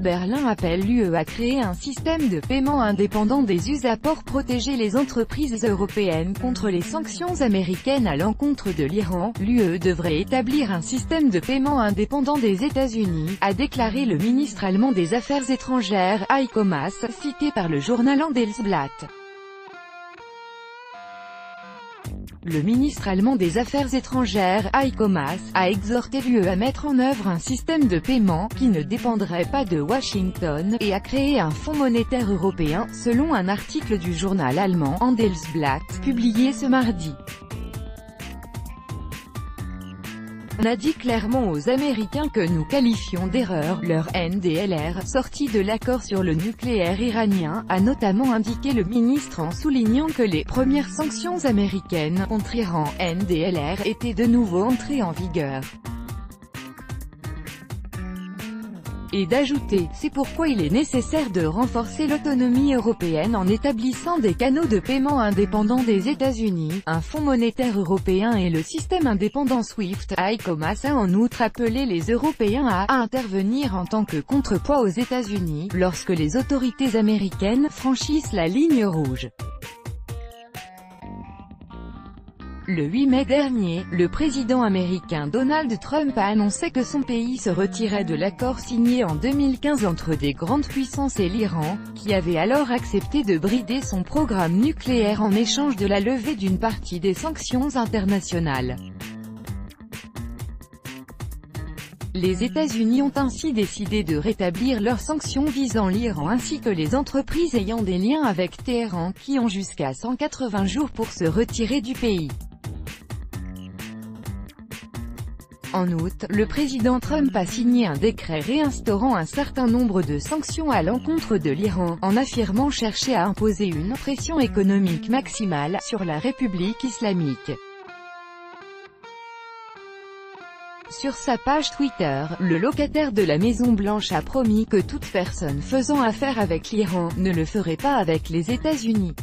Berlin appelle l'UE à créer un système de paiement indépendant des USA pour protéger les entreprises européennes contre les sanctions américaines à l'encontre de l'Iran. L'UE devrait établir un système de paiement indépendant des États-Unis, a déclaré le ministre allemand des Affaires étrangères, Heiko Maas, cité par le journal Handelsblatt. Le ministre allemand des Affaires étrangères, Heiko Maas, a exhorté l'UE à mettre en œuvre un système de paiement qui ne dépendrait pas de Washington, et à créer un fonds monétaire européen, selon un article du journal allemand Handelsblatt, publié ce mardi. On a dit clairement aux Américains que nous qualifions d'erreur leur NDLR, sortie de l'accord sur le nucléaire iranien, a notamment indiqué le ministre en soulignant que les premières sanctions américaines contre Iran, NDLR, étaient de nouveau entrées en vigueur. Et d'ajouter, c'est pourquoi il est nécessaire de renforcer l'autonomie européenne en établissant des canaux de paiement indépendants des États-Unis, un fonds monétaire européen et le système indépendant SWIFT. Heiko Maas a en outre appelé les Européens à intervenir en tant que contrepoids aux États-Unis, lorsque les autorités américaines franchissent la ligne rouge. Le 8 mai dernier, le président américain Donald Trump a annoncé que son pays se retirait de l'accord signé en 2015 entre des grandes puissances et l'Iran, qui avait alors accepté de brider son programme nucléaire en échange de la levée d'une partie des sanctions internationales. Les États-Unis ont ainsi décidé de rétablir leurs sanctions visant l'Iran ainsi que les entreprises ayant des liens avec Téhéran qui ont jusqu'à 180 jours pour se retirer du pays. En août, le président Trump a signé un décret réinstaurant un certain nombre de sanctions à l'encontre de l'Iran, en affirmant chercher à imposer une pression économique maximale sur la République islamique. Sur sa page Twitter, le locataire de la Maison-Blanche a promis que toute personne faisant affaire avec l'Iran ne le ferait pas avec les États-Unis.